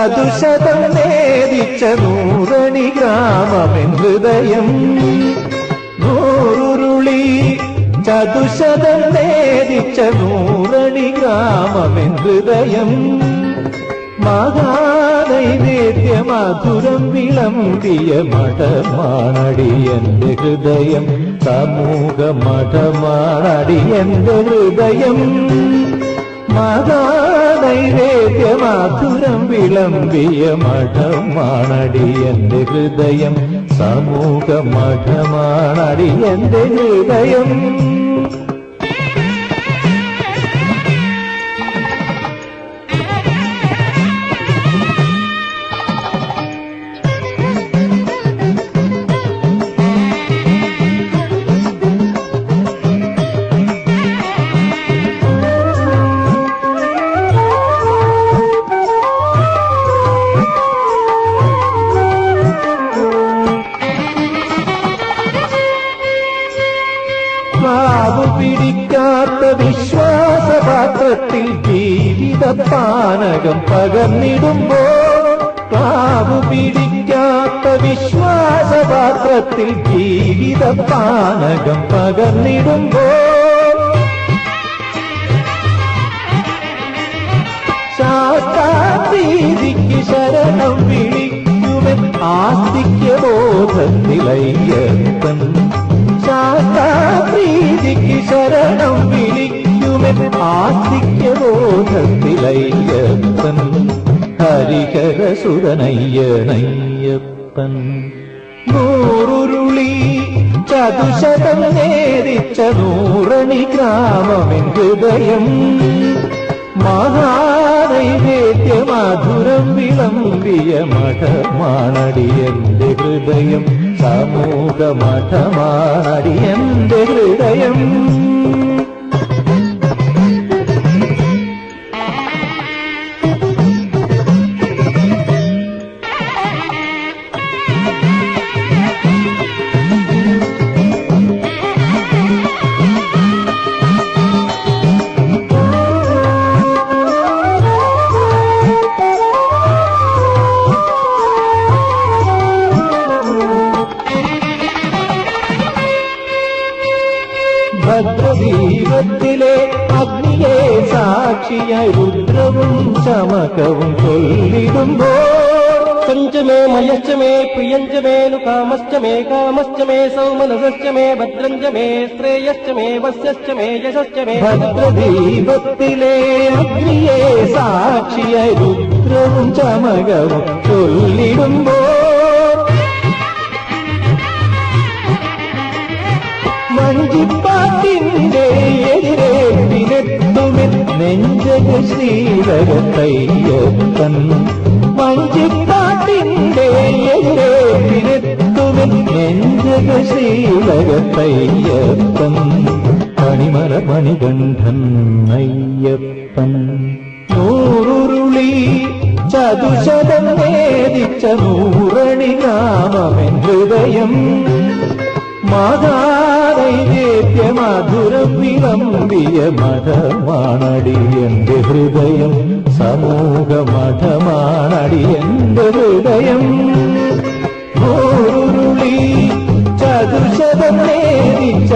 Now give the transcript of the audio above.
ചതുശതം നേദിച്ച നൂറണി ഗ്രാമമെൻ ഹൃദയം. നൂറുരുളി ചതുശതം നേദിച്ച നൂറണി ഗ്രാമമെൻ ഹൃദയം. മഹാനൈവേദ്യ മധുരം വിളമ്പിയ മഠമാണടി എന്റെ ഹൃദയം. സമൂഹ മഠമാണടി എന്റെ ഹൃദയം. മഹാനൈവേദ്യ മധുരം വിളമ്പിയ മഠമാണടി എന്റെ ഹൃദയം. സമൂഹ മഠമാണടി എന്റെ ഹൃദയം. കാവു പിടിക്കാത്ത വിശ്വാസപാത്രത്തിൽ ജീവിതപാനകം പകർന്നിടുമ്പോൾ. കാവു പിടിക്കാത്ത വിശ്വാസപാത്രത്തിൽ ജീവിതപാനകം പകർന്നിടുമ്പോൾ. ശാസ്താപ്രീതിക്ക് ശരണം വിളിക്കുമെൻ ആസ്തിക്യബോധത്തിലയ്യപ്പൻ. ശാസ്താപ്രീതിക്ക് ശരണം വിളിക്കുമെൻ ആസ്തിക്യബോധത്തിലയ്യപ്പൻ. ഹരിഹരസുരനയ്യനയ്യപ്പൻ. നൂറുരുളി ചതുശതം നേദിച്ച നൂറണി ഗ്രാമമെൻ ഹൃദയം. മഹാനൈവേദ്യ മധുരം വിളമ്പിയ മഠമാണടി എന്റെ ഹൃദയം. സമൂഹ മഠമാണടി എന്റെ ഹൃദയം. ഭദ്രദീപത്തിലെ അഗ്നിയെ സാക്ഷിയായി രുദ്രവും ശമകവും ചൊല്ലിടുമ്പോൾ. പഞ്ചമേ മയശ്ചമേ പ്രിയഞ്ചമേ നുകാമശ്ചമേ കാമശ്ചമേ സൗമനസശ്ചമേ ഭദ്രഞ്ചമേ ശ്രേയശ്ചമേ വസ്യശ്ചമേ യശശ്ചമേ. ഭദ്രദീപത്തിലെ അഗ്നിയെ സാക്ഷിയായി രുദ്രവും ശമകവും ചൊല്ലിടുമ്പോൾ. വഞ്ചിപ്പാട്ടിന്റെ എതിരേറ്റിനെത്തുമെൻ നെഞ്ചക ശ്രീലകത്തയ്യപ്പൻ. വഞ്ചിപ്പാട്ടിന്റെ എതിരേറ്റിനെത്തുമെൻ നെഞ്ചക ശ്രീലകത്തയ്യപ്പൻ. പണിമല മണികണ്ഠൻ അയ്യപ്പൻ. നൂറുരുളി ചതുശതം നേദിച്ച നൂറണി ഗ്രാമമെൻ ഹൃദയം. മഹാനൈവേദ്യ മധുരം വിളമ്പിയ മഠമാണടി എന്റെ ഹൃദയം. സമൂഹ മഠമാണടി എന്റെ ഹൃദയം. നൂറുരുളി ചതുശതം നേദിച്ച